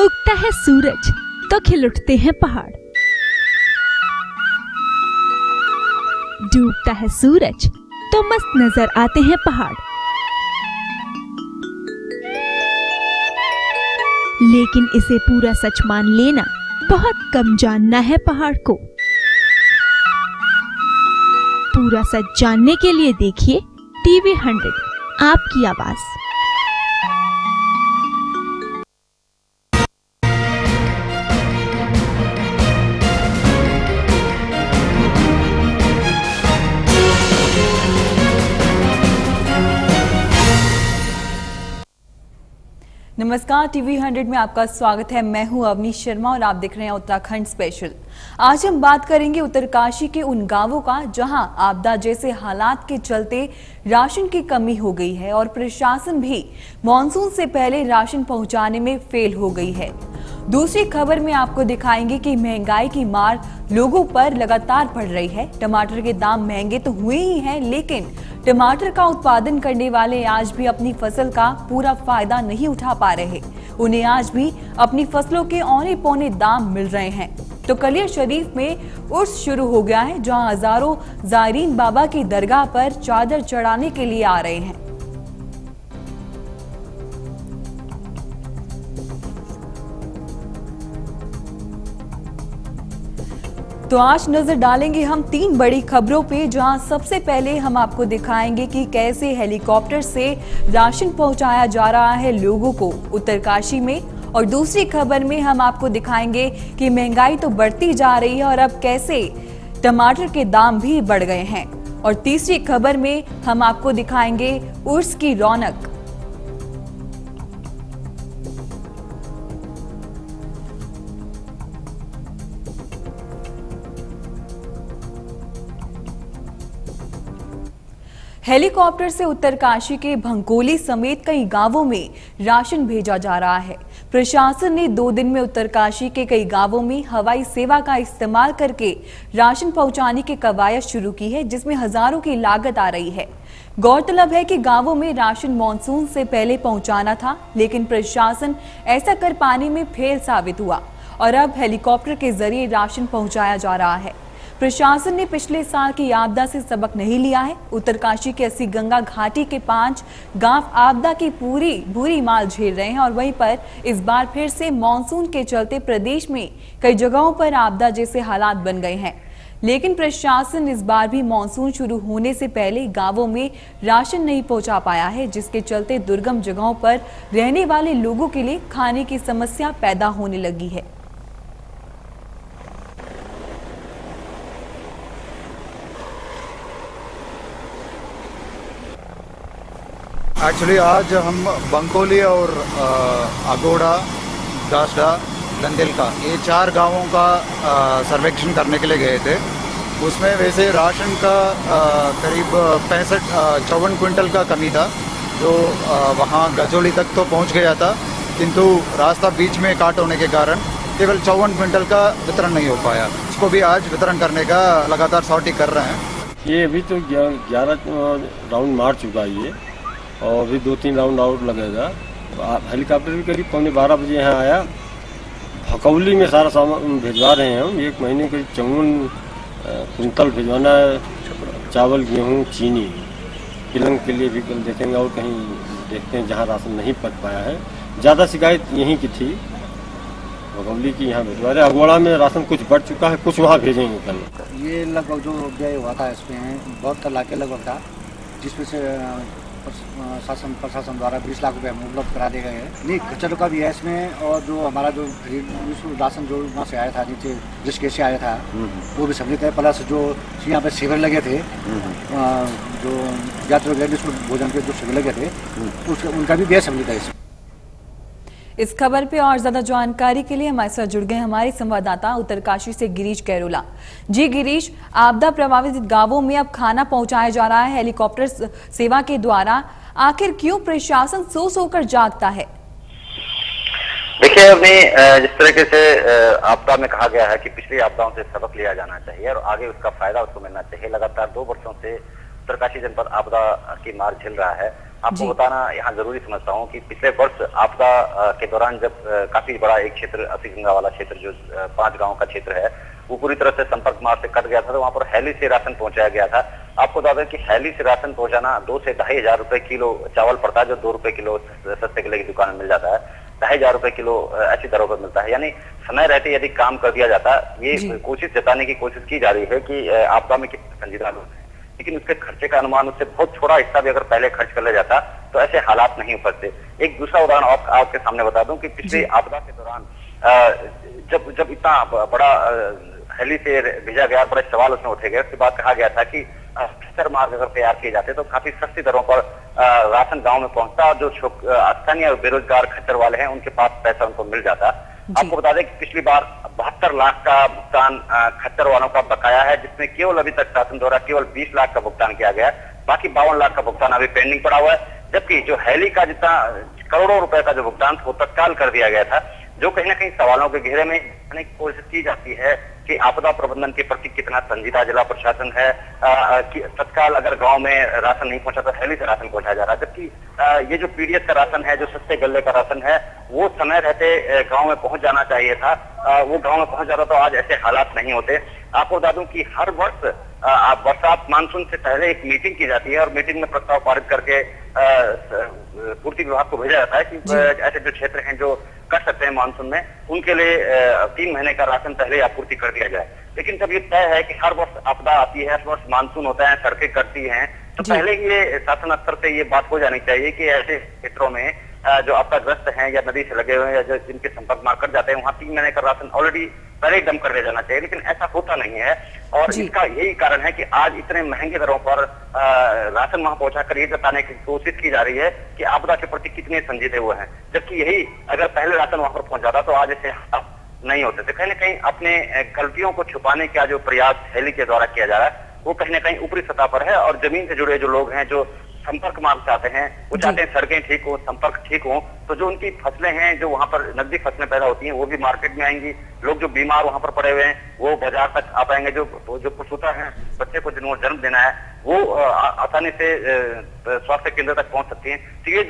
उगता है सूरज तो खिल उठते हैं पहाड़, डूबता है सूरज तो मस्त नजर आते हैं पहाड़। लेकिन इसे पूरा सच मान लेना बहुत कम जानना है पहाड़ को। पूरा सच जानने के लिए देखिए टीवी 100, आपकी आवाज। नमस्कार, टीवी 100 में आपका स्वागत है। मैं हूं अवनी शर्मा और आप देख रहे हैं उत्तराखंड स्पेशल। आज हम बात करेंगे उत्तरकाशी के उन गांवों का जहां आपदा जैसे हालात के चलते राशन की कमी हो गई है और प्रशासन भी मॉनसून से पहले राशन पहुंचाने में फेल हो गई है। दूसरी खबर में आपको दिखाएंगे कि महंगाई की मार लोगों पर लगातार पड़ रही है। टमाटर के दाम महंगे तो हुए ही हैं, लेकिन टमाटर का उत्पादन करने वाले आज भी अपनी फसल का पूरा फायदा नहीं उठा पा रहे। उन्हें आज भी अपनी फसलों के औने पौने दाम मिल रहे हैं। तो कलियर शरीफ में उर्स शुरू हो गया है, जहां हजारों ज़ायरीन बाबा की दरगाह पर चादर चढ़ाने के लिए आ रहे हैं। तो आज नजर डालेंगे हम 3 बड़ी खबरों पे, जहां सबसे पहले हम आपको दिखाएंगे कि कैसे हेलीकॉप्टर से राशन पहुंचाया जा रहा है लोगों को उत्तरकाशी में। और दूसरी खबर में हम आपको दिखाएंगे कि महंगाई तो बढ़ती जा रही है और अब कैसे टमाटर के दाम भी बढ़ गए हैं। और तीसरी खबर में हम आपको दिखाएंगे उर्स की रौनक। हेलीकॉप्टर से उत्तरकाशी के भंकोली समेत कई गांवों में राशन भेजा जा रहा है। प्रशासन ने 2 दिन में उत्तरकाशी के कई गांवों में हवाई सेवा का इस्तेमाल करके राशन पहुंचाने की कवायद शुरू की है, जिसमें हजारों की लागत आ रही है। गौरतलब है कि गांवों में राशन मॉनसून से पहले पहुंचाना था, लेकिन प्रशासन ऐसा कर पाने में फेल साबित हुआ और अब हेलीकॉप्टर के जरिए राशन पहुंचाया जा रहा है। प्रशासन ने पिछले साल की आपदा से सबक नहीं लिया है। उत्तरकाशी के 80 गंगा घाटी के 5 गांव आपदा की पूरी बुरी मार झेल रहे हैं और वहीं पर इस बार फिर से मॉनसून के चलते प्रदेश में कई जगहों पर आपदा जैसे हालात बन गए हैं। लेकिन प्रशासन इस बार भी मॉनसून शुरू होने से पहले गांवों में राशन नहीं पहुंचा पाया है, जिसके चलते दुर्गम जगहों पर रहने वाले लोगों के लिए खाने की समस्या पैदा होने लगी है। एक्चुअली आज हम बंकोली और अगोड़ा, दासडा, लंदेल का ये 4 गांवों का सर्वेक्षण करने के लिए गए थे। उसमें वैसे राशन का करीब 54 क्विंटल का कमी था, जो वहाँ गजोली तक तो पहुँच गया था, किंतु रास्ता बीच में काट होने के कारण केवल 54 क्विंटल का वितरण नहीं हो पाया। इसको भी आज वितरण करने का लगातार सॉर्टिंग कर रहे हैं। ये अभी तो 11 राउंड मार चुका है ये, और अभी 2-3 राउंड आउट लगेगा। हेलीकॉप्टर भी करीब 11:15 बजे यहाँ आया। भकौली में सारा सामान भिजवा रहे हैं हम। 1 महीने करीब 54 कुंतल भिजवाना है, चावल, गेहूँ, चीनी। किलंग के लिए भी कल देखेंगे और कहीं देखते हैं जहाँ राशन नहीं पच पाया है। ज़्यादा शिकायत यहीं की थी, भकौली की यहाँ भिजवा रहे। अगोड़ा में राशन कुछ बढ़ चुका है, कुछ वहाँ भेजेंगे कल। ये लगभग जो व्यय हुआ था इसमें बहुत लाख के लगभग था, जिसमें से प्रशासन द्वारा 20 लाख रुपए हमें उपलब्ध करा दिए गए हैं। नहीं, खर्चा का भी है इसमें। और जो हमारा जो राशन जो वहाँ से आया था, नीचे ऋषिकेश से आया था, वो भी सम्मिलित है। प्लस जो यहाँ पे शिविर लगे थे, जो यात्री भोजन के जो शिविर लगे थे, उनका भी व्यय सम्मिलित है। इस खबर पे और ज्यादा जानकारी के लिए हमारे साथ जुड़ गए हमारे संवाददाता उत्तरकाशी से गिरीश कैरोला। जी गिरीश, आपदा प्रभावित गांवों में अब खाना पहुंचाया जा रहा है हेलीकॉप्टर सेवा के द्वारा, आखिर क्यों प्रशासन सो सोकर जागता है? देखिए, अभी जिस तरीके से आपदा में कहा गया है कि पिछली आपदाओं से सबक लिया जाना चाहिए और आगे उसका फायदा उसको मिलना चाहिए। लगातार 2 वर्षों से उत्तरकाशी जनपद आपदा की मार झेल रहा है आपको बताना यहाँ जरूरी समझता हूँ कि पिछले वर्ष आपदा के दौरान जब काफी बड़ा एक क्षेत्र असीगंगा वाला क्षेत्र जो 5 गांव का क्षेत्र है वो पूरी तरह से संपर्क मार्ग से कट गया था, तो वहाँ पर हेली से राशन पहुंचाया गया था। आपको बता दें कि हेली से राशन पहुंचाना 2 से 2.5 हजार रुपए किलो चावल पड़ता है, जो 2 रुपए किलो सस्ते किले की दुकान में मिल जाता है। 2.5 हजार रुपए किलो ऐसी दरों पर मिलता है। यानी समय रहते यदि काम कर दिया जाता, ये कोशिश जताने की कोशिश की जा रही है कि आपदा में कितने संजीदा लोग हैं, लेकिन उसके खर्चे का अनुमान उससे बहुत थोड़ा हिस्सा भी अगर पहले खर्च कर लिया जाता तो ऐसे हालात नहीं उपजते। एक दूसरा उदाहरण आपके सामने बता दूं कि पिछले आपदा के दौरान जब इतना बड़ा हेली से भेजा गया, बड़े सवाल उसमें उठे गए, उसके बाद कहा गया था कि खच्चर मार्ग अगर तैयार किए जाते तो काफी सस्ती दरों पर राशन गांव में पहुंचता और जो स्थानीय बेरोजगार खच्चर वाले हैं उनके पास पैसा उनको मिल जाता। आपको बता दें कि पिछली बार 72 लाख का भुगतान खच्चर वालों का बकाया है, जिसमें केवल अभी तक शासन द्वारा केवल 20 लाख का भुगतान किया गया है। बाकी 52 लाख का भुगतान अभी पेंडिंग पड़ा हुआ है, जबकि जो हेली का जितना करोड़ों रुपए का जो भुगतान वो तत्काल कर दिया गया था, जो कहीं ना कहीं सवालों के घेरे में आने की कोशिश की जाती है कि आपदा प्रबंधन के प्रति कितना संजीदा जिला प्रशासन है। तत्काल अगर गांव में राशन नहीं पहुंचा तो हेली से राशन पहुंचाया जा रहा है, जबकि ये जो पीडीएस का राशन है, जो सस्ते गल्ले का राशन है, वो समय रहते गांव में पहुंच जाना चाहिए था। वो गांव में पहुंच जाता तो आज ऐसे हालात नहीं होते। आपको बता दूं कि हर वर्ष बरसात मानसून से पहले एक मीटिंग की जाती है और मीटिंग में प्रस्ताव पारित करके पूर्ति विभाग को भेजा जाता है कि ऐसे जो क्षेत्र हैं जो कर सकते हैं मानसून में, उनके लिए 3 महीने का राशन पहले आपूर्ति कर दिया जाए। लेकिन जब ये तय है कि हर वर्ष आपदा आती है, हर वर्ष मानसून होता है, सड़कें कटती हैं, तो पहले ये शासन स्तर से ये बात हो जानी चाहिए कि ऐसे क्षेत्रों में जो आपदाग्रस्त हैं या नदी से लगे हुए हैं या जो जिनके संपर्क मार्ग कट जाते हैं, वहाँ 3 महीने का राशन ऑलरेडी पहले एकदम कर दिया जाना चाहिए। लेकिन ऐसा होता नहीं है और इसका यही कारण है कि आज इतने महंगे दरों पर राशन वहां पहुंचाकर ये बताने की कोशिश की जा रही है कि आपदा के प्रति कितने संजीदे हुए हैं, जबकि यही अगर पहले राशन वहां पर पहुंच जाता तो आज ऐसे नहीं होते थे। कहीं ना कहीं अपने गलतियों को छुपाने का जो प्रयास हेली के द्वारा किया जा रहा है वो कहीं ना कहीं ऊपरी सतह पर है, और जमीन से जुड़े जो लोग हैं, जो संपर्क मार्ग चाहते हैं, वो चाहते हैं सड़कें ठीक हो, संपर्क ठीक हो, तो जो उनकी फसलें हैं, जो वहां पर नकदी फसलें पैदा होती हैं, वो भी मार्केट में आएंगी। लोग जो बीमार वहां पर पड़े हुए हैं वो बाजार तक आ पाएंगे। जो प्रसूता है, बच्चे को जिन्होंने जन्म देना है, वो आसानी से स्वास्थ्य केंद्र तक पहुंच सकती हैं। तो ये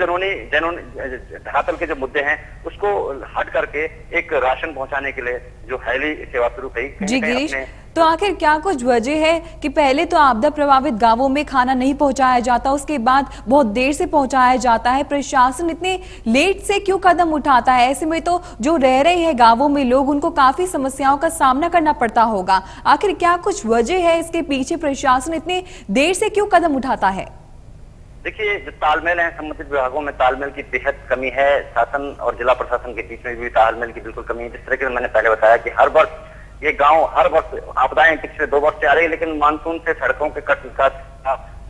धरातल के जो मुद्दे हैं उसको हट करके एक राशन पहुंचाने के लिए जो हेली सेवा शुरू की जी गिरीश, तो आखिर क्या कुछ वजह है कि पहले तो आपदा प्रभावित गांवों में खाना नहीं पहुंचाया जाता, उसके बाद बहुत देर से पहुंचाया जाता है? प्रशासन इतने लेट से क्यों कदम उठाता है? ऐसे में तो जो रह रहे हैं गांवों में लोग, उनको काफी समस्याओं का सामना करना पड़ता होगा। आखिर क्या कुछ वजह है इसके पीछे? प्रशासन इतने देर से क्यों कदम उठाता है? देखिए, जो तालमेल है संबंधित विभागों में, तालमेल की बेहद कमी है। शासन और जिला प्रशासन के बीच में भी तालमेल की बिल्कुल कमी है। जिस तरह से मैंने पहले बताया कि हर वर्ष ये गांव, हर वर्ष आपदाएं पिछले 2 वर्ष से आ रही है, लेकिन मानसून से सड़कों के कट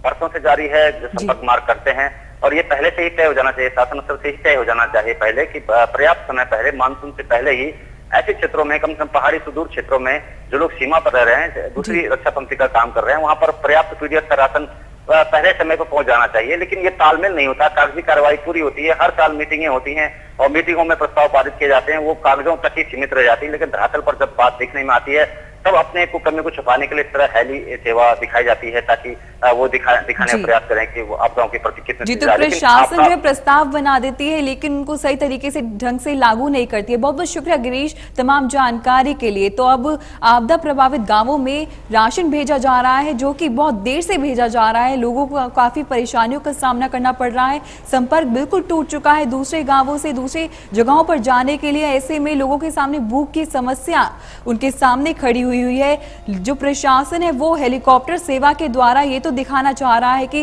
बरसों से जारी है, जो संपर्क मार्ग करते हैं, और ये पहले से ही तय हो जाना चाहिए, शासन स्तर से ही तय हो जाना चाहिए पहले कि पर्याप्त समय पहले, मानसून से पहले ही ऐसे क्षेत्रों में, कम से कम पहाड़ी सुदूर क्षेत्रों में जो लोग सीमा पर रह रहे हैं, दूसरी रक्षा पंक्ति का काम कर रहे हैं, वहां पर पर्याप्त पीडीएस का राशन पहले समय पर पहुंच जाना चाहिए। लेकिन ये तालमेल नहीं होता, कागजी कार्रवाई पूरी होती है, हर साल मीटिंगें होती हैं और मीटिंगों में प्रस्ताव पारित किए जाते हैं, वो कागजों तक ही सीमित रह जाती है। लेकिन धरातल पर जब बात देखने में आती है तब अपने को कमी को छुपाने के लिए इस तरह हेली सेवा दिखाई जाती है, ताकि वो दिखाने का प्रयास करें कि वो आपदाओं के प्रति कितने। जी, तो प्रशासन जो प्रस्ताव बना देती है लेकिन उनको सही तरीके से ढंग से लागू नहीं करती है। बहुत बहुत शुक्रिया गिरीश तमाम जानकारी के लिए। तो अब आपदा प्रभावित गांवों में राशन भेजा जा रहा है, जो कि बहुत देर से भेजा जा रहा है। लोगों को काफी परेशानियों का सामना करना पड़ रहा है, संपर्क बिल्कुल टूट चुका है दूसरे गांवों से दूसरे जगहों पर जाने के लिए। ऐसे में लोगों के सामने भूख की समस्या उनके सामने खड़ी हुई है। जो प्रशासन है वो हेलीकॉप्टर सेवा के द्वारा ये तो दिखाना चाह रहा है कि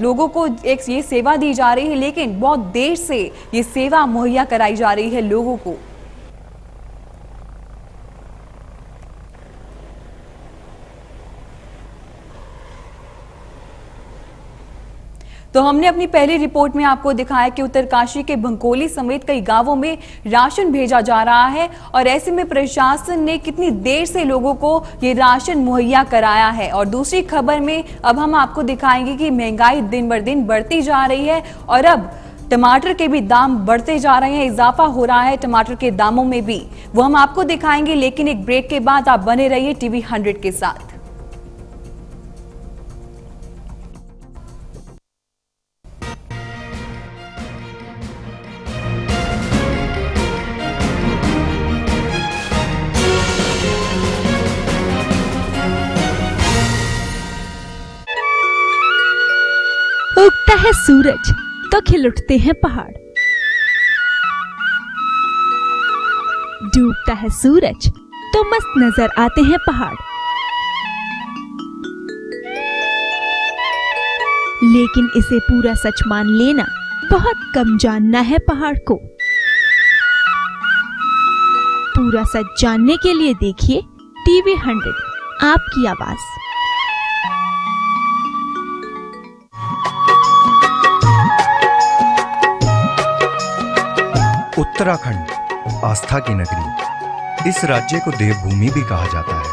लोगों को एक ये सेवा दी जा रही है, लेकिन बहुत देर से ये सेवा मुहैया कराई जा रही है लोगों को। तो हमने अपनी पहली रिपोर्ट में आपको दिखाया कि उत्तरकाशी के भंकोली समेत कई गांवों में राशन भेजा जा रहा है, और ऐसे में प्रशासन ने कितनी देर से लोगों को ये राशन मुहैया कराया है। और दूसरी खबर में अब हम आपको दिखाएंगे कि महंगाई दिन बर दिन बढ़ती जा रही है और अब टमाटर के भी दाम बढ़ते जा रहे हैं, इजाफा हो रहा है टमाटर के दामों में भी, वो हम आपको दिखाएंगे। लेकिन एक ब्रेक के बाद आप बने रहिए टीवी 100 के साथ। उगता है सूरज तो खिल उठते हैं पहाड़, डूबता है सूरज तो मस्त नजर आते हैं पहाड़। लेकिन इसे पूरा सच मान लेना बहुत कम जानना है पहाड़ को। पूरा सच जानने के लिए देखिए टीवी 100 आपकी आवाज। उत्तराखंड आस्था की नगरी, इस राज्य को देवभूमि भी कहा जाता है।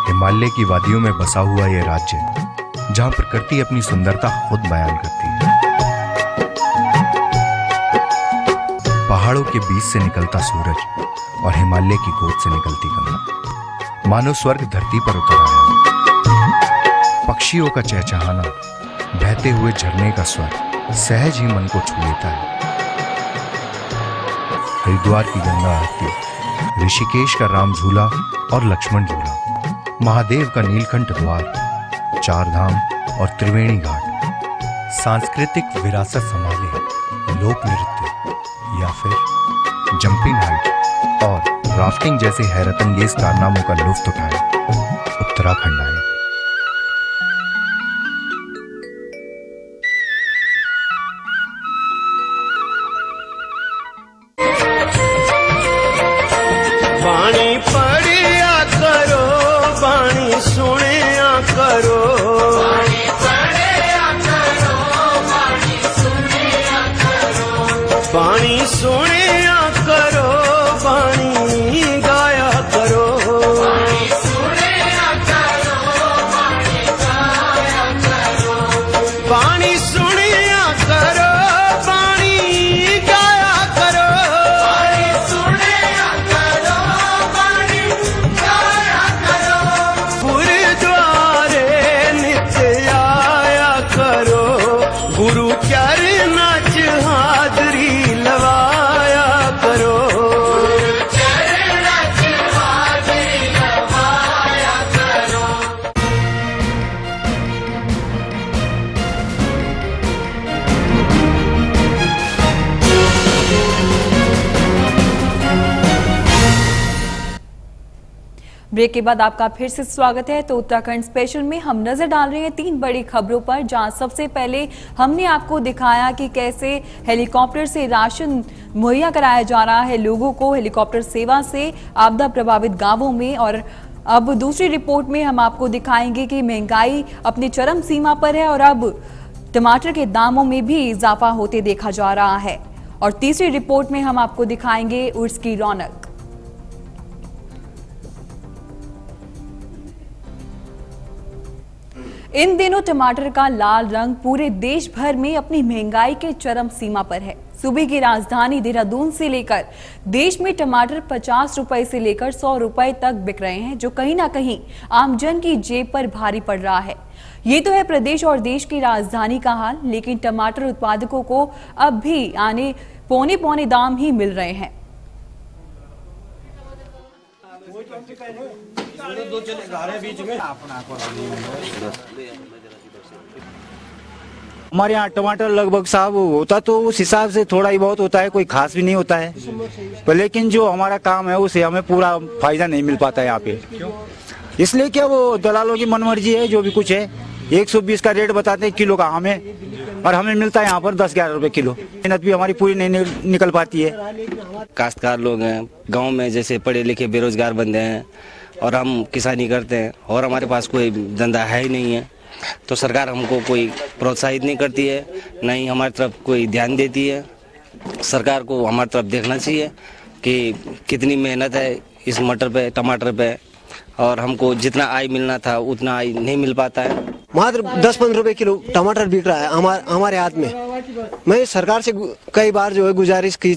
हिमालय की वादियों में बसा हुआ यह राज्य, जहां प्रकृति अपनी सुंदरता खुद बयान करती है। पहाड़ों के बीच से निकलता सूरज और हिमालय की गोद से निकलती गंगा, मानो स्वर्ग धरती पर उतर आया। पक्षियों का चहचहाना, बहते हुए झरने का स्वर सहज ही मन को छू लेता है। हरिद्वार की गंगा आरती, ऋषिकेश का राम झूला और लक्ष्मण झूला, महादेव का नीलकंठ द्वार, चार धाम और त्रिवेणी घाट, सांस्कृतिक विरासत संभाले लोक नृत्य या फिर जंपिंग हाइट और राफ्टिंग जैसे हैरतअंगेज कारनामों का लुत्फ उठाए उत्तराखंड आए। बाणी पढ़िया करो, बाणी सुनिया करो, बाणी पढ़िया करो, बाणी सुनिया करो, बाणी सुनिया करो, बाणी गाया करो, बाणी सुनिया करो, बाणी गाया करो, बाणी सुनिया करो, बाणी गाया करो, बाणी सुनिया करो, बाणी गाया करो, गुरुद्वारे नित्य आया करो, गुरु चरण च हाजरी लवाया करो, चरण च हाजरी लवाया करो। ब्रेक के बाद आपका फिर से स्वागत है। तो उत्तराखंड स्पेशल में हम नजर डाल रहे हैं 3 बड़ी खबरों पर, जहां सबसे पहले हमने आपको दिखाया कि कैसे हेलीकॉप्टर से राशन मुहैया कराया जा रहा है लोगों को, हेलीकॉप्टर सेवा से आपदा प्रभावित गांवों में। और अब दूसरी रिपोर्ट में हम आपको दिखाएंगे कि महंगाई अपनी चरम सीमा पर है और अब टमाटर के दामों में भी इजाफा होते देखा जा रहा है। और तीसरी रिपोर्ट में हम आपको दिखाएंगे उर्स की रौनक। इन दिनों टमाटर का लाल रंग पूरे देश भर में अपनी महंगाई के चरम सीमा पर है। सूबे की राजधानी देहरादून से लेकर देश में टमाटर 50 रुपए से लेकर 100 रुपए तक बिक रहे हैं, जो कहीं ना कहीं आमजन की जेब पर भारी पड़ रहा है। ये तो है प्रदेश और देश की राजधानी का हाल, लेकिन टमाटर उत्पादकों को अब भी आने पौने दाम ही मिल रहे हैं। हमारे यहाँ टमाटर लगभग साहब होता तो उस हिसाब से थोड़ा ही बहुत होता है, कोई खास भी नहीं होता है, पर लेकिन जो हमारा काम है उसे हमें पूरा फायदा नहीं मिल पाता है यहाँ पे। इसलिए क्या वो दलालों की मनमर्जी है, जो भी कुछ है 120 का रेट बताते हैं किलो का हमें, और हमें मिलता है यहाँ पर 10-11 रुपए किलो। मेहनत भी हमारी पूरी नहीं निकल पाती है। काश्तकार लोग हैं गांव में, जैसे पढ़े लिखे बेरोजगार बंदे हैं और हम किसानी करते हैं और हमारे पास कोई धंधा है ही नहीं है, तो सरकार हमको कोई प्रोत्साहित नहीं करती है, नहीं हमारी तरफ कोई ध्यान देती है। सरकार को हमारी तरफ देखना चाहिए कि कितनी मेहनत है इस मटर पे, टमाटर पे, और हमको जितना आय मिलना था उतना आय नहीं मिल पाता है। मात्र 10-15 रुपए किलो टमाटर बिक रहा है हमारे हाथ में। मैं सरकार से कई बार जो है गुजारिश की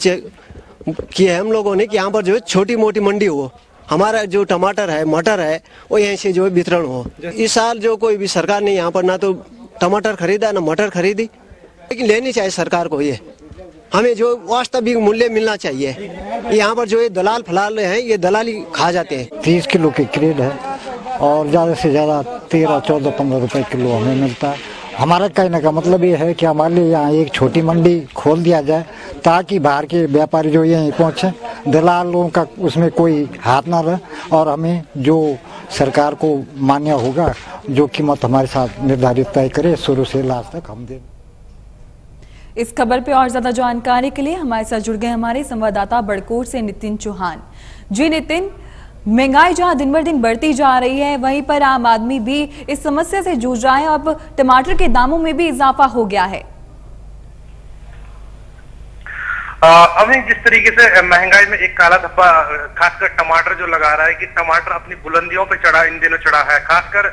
है हम लोगों ने कि यहाँ पर जो है छोटी मोटी मंडी हो, हमारा जो टमाटर है मटर है वो यहीं से जो है वितरण हो। इस साल जो कोई भी सरकार ने यहाँ पर ना तो टमाटर खरीदा ना मटर खरीदी, लेकिन लेनी चाहिए सरकार को, ये हमें जो वास्तविक मूल्य मिलना चाहिए। यहाँ पर जो ये दलाल फलाल हैं ये दलाली खा जाते हैं। 30 किलो की क्रेड है और ज़्यादा से ज़्यादा 13, 14, 15 रुपए किलो हमें मिलता है, हमारा कहने का मतलब ये है कि हमारे लिए यहाँ एक छोटी मंडी खोल दिया जाए ताकि बाहर के व्यापारी जो यहीं पहुँचे, दलालों का उसमें कोई हाथ ना रहे और हमें जो सरकार को मान्य होगा जो कीमत हमारे साथ निर्धारित तय करे शुरू से लास्ट तक हम दें। इस खबर पे और ज्यादा जानकारी के लिए हमारे साथ जुड़ गए हमारे संवाददाता बड़कोट से नितिन चौहान। जी नितिन, महंगाई जहां दिन बर दिन बढ़ती जा रही है वहीं पर आम आदमी भी इस समस्या से जूझ रहा है। अब टमाटर के दामों में भी इजाफा हो गया है। अभी जिस तरीके से महंगाई में एक काला धब्बा खासकर टमाटर जो लगा रहा है कि टमाटर अपनी बुलंदियों पे चढ़ा, इन दिनों चढ़ा है। खासकर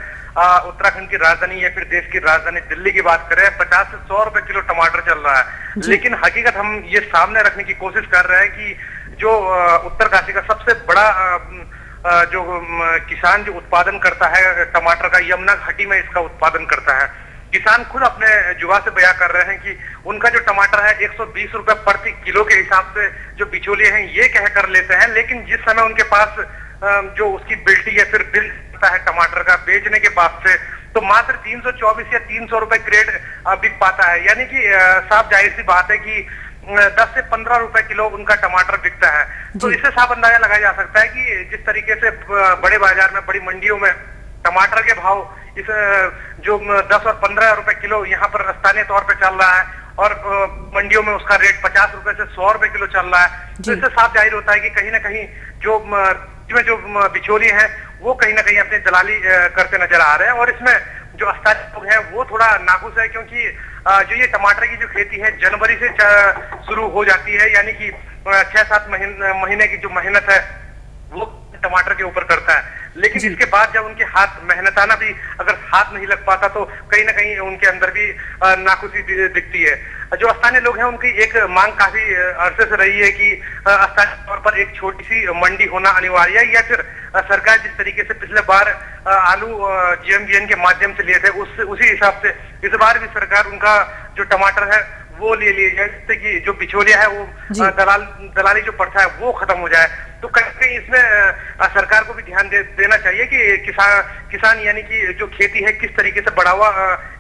उत्तराखंड की राजधानी या फिर देश की राजधानी दिल्ली की बात करें, 50 से 100 रुपए किलो टमाटर चल रहा है। लेकिन हकीकत हम ये सामने रखने की कोशिश कर रहे हैं कि जो उत्तरकाशी का सबसे बड़ा जो किसान जो उत्पादन करता है टमाटर का, यमुना घाटी में इसका उत्पादन करता है। किसान खुद अपने जुबान से बयां कर रहे हैं कि उनका जो टमाटर है 120 रुपए प्रति किलो के हिसाब से जो बिचौलिए हैं ये कह कर लेते हैं, लेकिन जिस समय उनके पास जो उसकी बिल्टी या फिर बिल है टमाटर का बेचने के बाद से, तो मात्र 324 या 300 रुपए क्रेट बिक पाता है। यानी कि साफ जाहिर सी बात है कि 10 से 15 रुपए किलो उनका टमाटर बिकता है। तो इससे साफ अंदाजा लगाया जा सकता है कि जिस तरीके से बड़े बाजार में, बड़ी मंडियों में टमाटर के भाव इस जो 10 और 15 रुपए किलो यहाँ पर स्थानीय तौर पे चल रहा है और मंडियों में उसका रेट 50 रुपए से 100 रुपए किलो चल रहा है। तो इससे साफ जाहिर होता है कि कहीं ना कहीं जो बिचौलिए हैं वो कहीं ना कहीं अपनी दलाली करते नजर आ रहे हैं। और इसमें जो स्थानीय लोग हैं वो थोड़ा नाखुश है, क्योंकि जो ये टमाटर की जो खेती है जनवरी से शुरू हो जाती है, यानी कि 6-7 महीने की जो मेहनत है वो टमाटर के ऊपर करता है। लेकिन इसके बाद जब उनके हाथ मेहनताना भी अगर हाथ नहीं लग पाता तो कहीं ना कहीं उनके अंदर भी नाखुशी दिखती है। जो स्थानीय लोग हैं उनकी एक मांग काफी अरसे से रही है कि स्थानीय तौर पर एक छोटी सी मंडी होना अनिवार्य है, या फिर सरकार जिस तरीके से पिछले बार आलू GMBN के माध्यम से लिए थे उसी हिसाब से इस बार भी सरकार उनका जो टमाटर है वो ले लिए जाए, जिससे कि जो बिचौलिया है वो दलाली जो प्रथा है वो खत्म हो जाए। तो कहीं इसमें सरकार को भी ध्यान देना चाहिए कि किसान यानी कि जो खेती है किस तरीके से बढ़ावा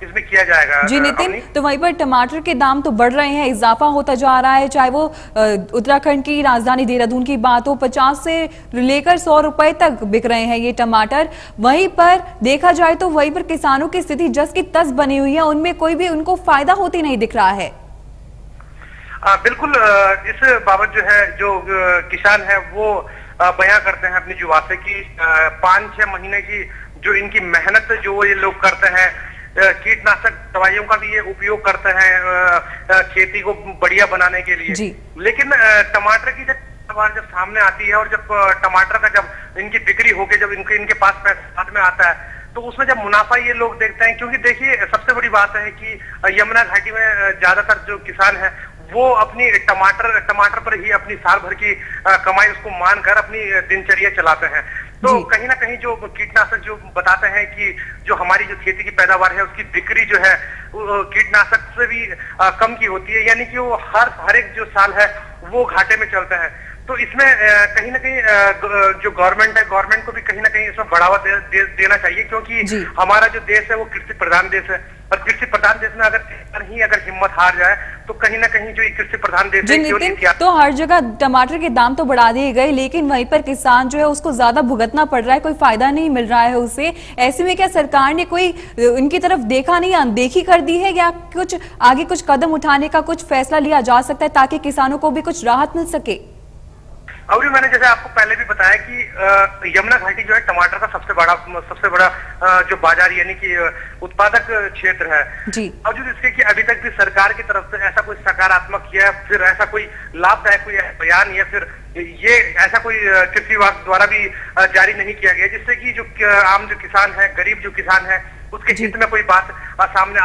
इसमें किया जाएगा। जी नितिन, तो वहीं पर टमाटर के दाम तो बढ़ रहे हैं, इजाफा होता जा रहा है, चाहे वो उत्तराखंड की राजधानी देहरादून की बात हो, 50 से लेकर 100 रुपए तक बिक रहे हैं ये टमाटर। वहीं पर देखा जाए तो वहीं पर किसानों की स्थिति जस की तस बनी हुई है, उनमें कोई भी उनको फायदा होती नहीं दिख रहा है। बिल्कुल, इस बाबत जो है जो किसान है वो बयां करते हैं अपनी जुबान से कि 5-6 महीने की जो इनकी मेहनत जो ये लोग करते हैं, कीटनाशक दवाइयों का भी ये उपयोग करते हैं खेती को बढ़िया बनाने के लिए। लेकिन टमाटर की जब सामने आती है और जब टमाटर का जब इनकी बिक्री होके जब इनके पास पैसा हाथ में आता है तो उसमें जब मुनाफा ये लोग देखते हैं, क्योंकि देखिए सबसे बड़ी बात है कि यमुना घाटी में ज्यादातर जो किसान है वो अपनी टमाटर पर ही अपनी साल भर की कमाई उसको मानकर अपनी दिनचर्या चलाते हैं। तो कहीं ना कहीं जो कीटनाशक जो बताते हैं कि जो हमारी जो खेती की पैदावार है उसकी बिक्री जो है कीटनाशक से भी कम की होती है, यानी कि वो हर एक जो साल है वो घाटे में चलता है। तो इसमें कहीं ना कहीं जो गवर्नमेंट है, गवर्नमेंट को भी कहीं ना कहीं इसमें बढ़ावा देना चाहिए, क्योंकि हमारा जो देश है वो कृषि प्रधान देश है और कृषि प्रधान देश में अगर हिम्मत हार जाए तो कहीं ना कहीं जो कृषि प्रधान देश है तो हर जगह टमाटर के दाम तो बढ़ा दिए गए, लेकिन वहीं पर किसान जो है उसको ज्यादा भुगतना पड़ रहा है, कोई फायदा नहीं मिल रहा है उसे। ऐसे में क्या सरकार ने कोई इनकी तरफ देखा नहीं, अनदेखी कर दी है, या कुछ आगे कुछ कदम उठाने का कुछ फैसला लिया जा सकता है ताकि किसानों को भी कुछ राहत मिल सके? अभी मैंने जैसे आपको पहले भी बताया कि यमुना घाटी जो है टमाटर का सबसे बड़ा जो बाजार यानी कि उत्पादक क्षेत्र है। बावजूद इसके कि अभी तक भी सरकार की तरफ से ऐसा कोई सकारात्मक या फिर ऐसा कोई लाभदायक कोई बयान या फिर ये ऐसा कोई कृषि विभाग द्वारा भी जारी नहीं किया गया, जिससे कि जो आम जो किसान है, गरीब जो किसान है उसके हित में कोई बात सामने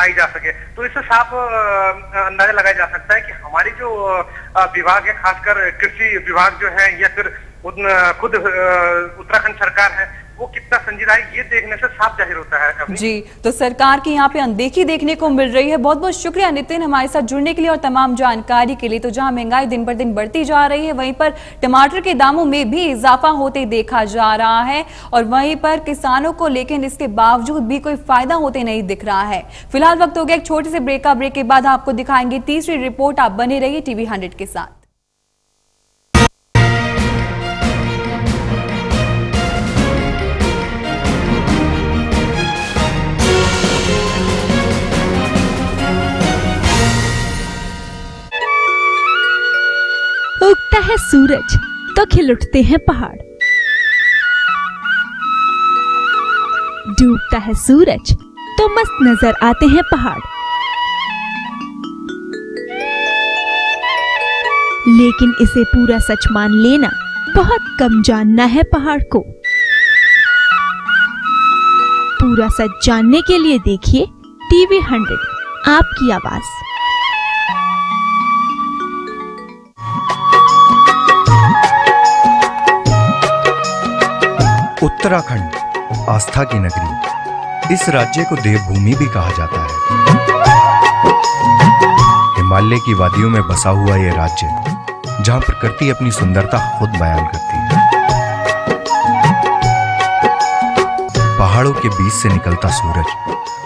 आई जा सके। तो इससे साफ अंदाजा लगाया जा सकता है कि हमारी जो विभाग है, खासकर कृषि विभाग जो है या फिर खुद उत्तराखंड सरकार है, वो कितना संजीदा है ये देखने से साफ जाहिर होता है। जी, तो सरकार की यहाँ पे अनदेखी देखने को मिल रही है। बहुत बहुत शुक्रिया नितिन हमारे साथ जुड़ने के लिए और तमाम जानकारी के लिए। तो जहाँ महंगाई दिन पर दिन बढ़ती जा रही है, वहीं पर टमाटर के दामों में भी इजाफा होते देखा जा रहा है और वहीं पर किसानों को लेकिन इसके बावजूद भी कोई फायदा होते नहीं दिख रहा है। फिलहाल वक्त हो गया एक छोटे से ब्रेक का। ब्रेक के बाद आपको दिखाएंगे तीसरी रिपोर्ट। आप बने रहिए टीवी 100 के साथ। उगता है सूरज तो खिल उठते हैं पहाड़, डूबता है सूरज तो मस्त नजर आते हैं पहाड़। लेकिन इसे पूरा सच मान लेना बहुत कम जानना है पहाड़ को। पूरा सच जानने के लिए देखिए टीवी 100, आपकी आवाज। उत्तराखंड आस्था की नगरी, इस राज्य को देवभूमि भी कहा जाता है। हिमालय की वादियों में बसा हुआ यह राज्य, जहां प्रकृति अपनी सुंदरता खुद बयान करती है। पहाड़ों के बीच से निकलता सूरज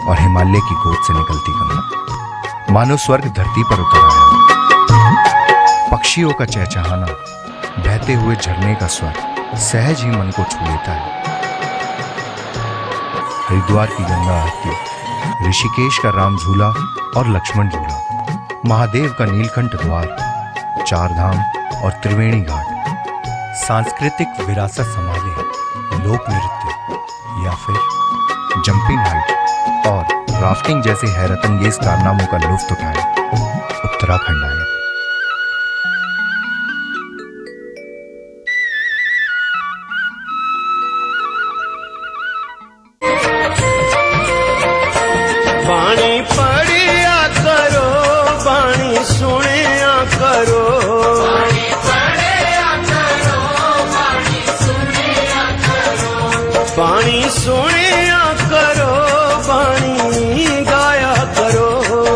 और हिमालय की गोद से निकलती गंगा, मानो स्वर्ग धरती पर उतर आया। पक्षियों का चहचहाना, बहते हुए झरने का स्वर सहज ही मन को छू लेता है। हरिद्वार की गंगा आरती, ऋषिकेश का राम झूला और लक्ष्मण झूला, महादेव का नीलकंठ द्वार, चार धाम और त्रिवेणी घाट, सांस्कृतिक विरासत संभाले लोक नृत्य या फिर जंपिंग हाइट और राफ्टिंग जैसे हैरतअंगेज कारनामों का लुत्फ उठाए उत्तराखंड आए। बाणी पढ़िया करो, बाणी सुनिया करो, बाणी पढ़िया करो, बाणी सुनिया करो, बाणी सुनिया करो, बाणी गाया करो,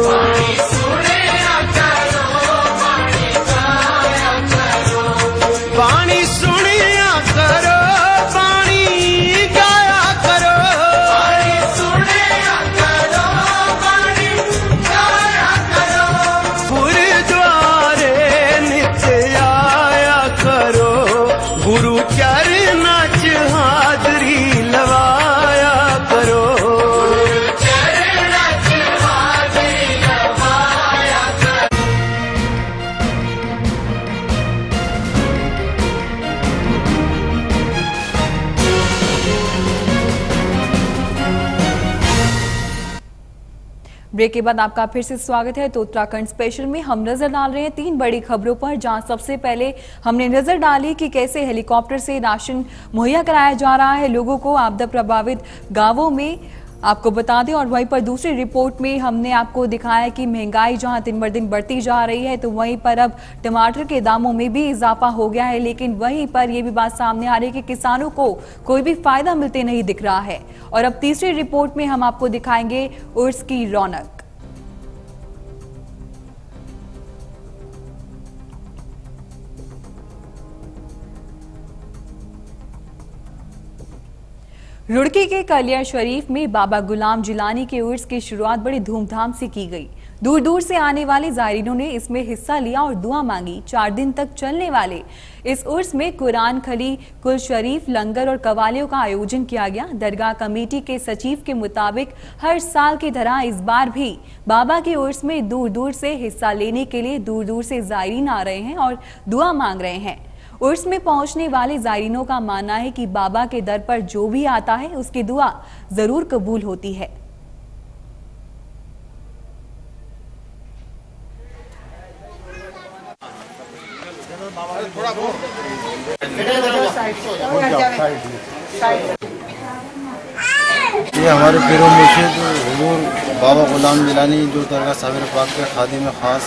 बाणी सुनिया करो, बाणी गाया करो, बाणी सुनिया करो, बाणी गाया करो, बाणी सुनिया करो, बाणी गाया करो, गुरुद्वारे नित्य आया करो, गुरु चरण च हाजरी लवाया करो, गुरु चरण च हाजरी लवाया करो। ब्रेक के बाद आपका फिर से स्वागत है। तो उत्तराखंड स्पेशल में हम नजर डाल रहे हैं 3 बड़ी खबरों पर, जहां सबसे पहले हमने नजर डाली कि कैसे हेलीकॉप्टर से राशन मुहैया कराया जा रहा है लोगों को आपदा प्रभावित गांवों में, आपको बता दें। और वहीं पर दूसरी रिपोर्ट में हमने आपको दिखाया कि महंगाई जहां दिन ब दिन बढ़ती जा रही है, तो वहीं पर अब टमाटर के दामों में भी इजाफा हो गया है। लेकिन वहीं पर यह भी बात सामने आ रही है कि किसानों को कोई भी फायदा मिलते नहीं दिख रहा है। और अब तीसरी रिपोर्ट में हम आपको दिखाएंगे उर्स की रौनक। रुड़की के कलिया शरीफ में बाबा गुलाम जिलानी के उर्स की शुरुआत बड़ी धूमधाम से की गई। दूर दूर से आने वाले ज़ायरीनों ने इसमें हिस्सा लिया और दुआ मांगी। 4 दिन तक चलने वाले इस उर्स में कुरान खली, कुल शरीफ, लंगर और कवालियों का आयोजन किया गया। दरगाह कमेटी के सचिव के मुताबिक हर साल की तरह इस बार भी बाबा के उर्स में दूर दूर से हिस्सा लेने के लिए दूर दूर से ज़ायरीन आ रहे हैं और दुआ मांग रहे हैं। उर्स में पहुंचने वाले ज़ायरीनों का मानना है कि बाबा के दर पर जो भी आता है उसकी दुआ जरूर कबूल होती है। ये हमारे पीरों में से जो हुजूर बाबा गुलाम जिलानी जो दरगाह साबिर पाक के खादिम खास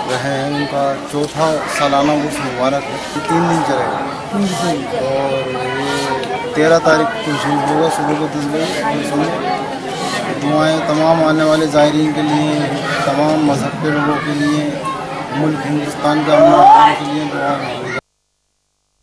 रहे हैं, उनका 4था सालाना उर्स मुबारक है। 3 दिन चलेगा और ये 13 तारीख को शुरू होगा सुबह को 10 बजे। और इसमें दुआएँ तमाम आने वाले ज़ायरीन के लिए, तमाम मज़हब के लोगों के लिए, मुल्क हिंदुस्तान के अमन के लिए दुआ होगी।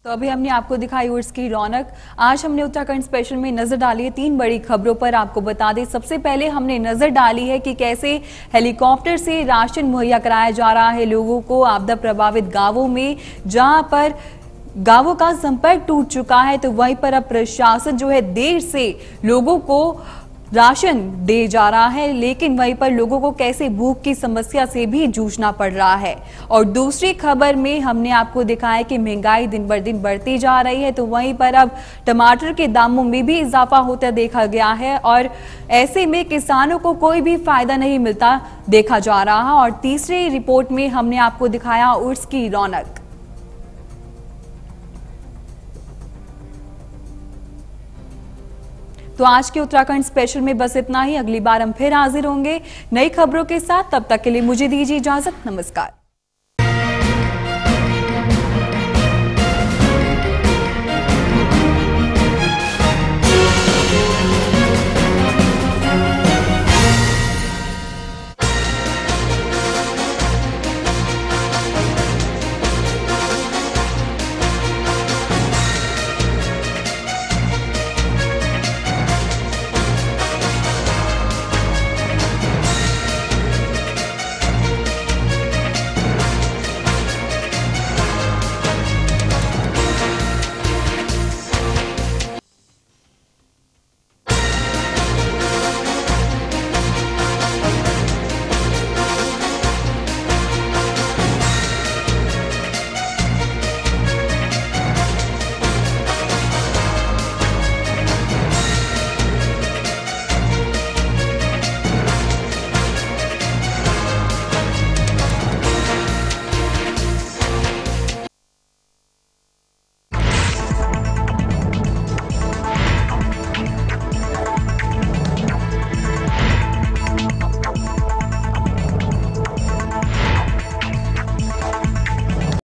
तो अभी हमने आपको दिखाई उर्स की रौनक। आज हमने उत्तराखंड स्पेशल में नजर डाली है 3 बड़ी खबरों पर। आपको बता दें, सबसे पहले हमने नजर डाली है कि कैसे हेलीकॉप्टर से राशन मुहैया कराया जा रहा है लोगों को आपदा प्रभावित गांवों में, जहां पर गांवों का संपर्क टूट चुका है। तो वहीं पर अब प्रशासन जो है देर से लोगों को राशन दे जा रहा है, लेकिन वहीं पर लोगों को कैसे भूख की समस्या से भी जूझना पड़ रहा है। और दूसरी खबर में हमने आपको दिखाया कि महंगाई दिन बर दिन बढ़ती जा रही है। तो वहीं पर अब टमाटर के दामों में भी इजाफा होता देखा गया है और ऐसे में किसानों को कोई भी फायदा नहीं मिलता देखा जा रहा। और तीसरी रिपोर्ट में हमने आपको दिखाया उर्स की रौनक। तो आज के उत्तराखंड स्पेशल में बस इतना ही। अगली बार हम फिर हाजिर होंगे नई खबरों के साथ। तब तक के लिए मुझे दीजिए इजाजत। नमस्कार।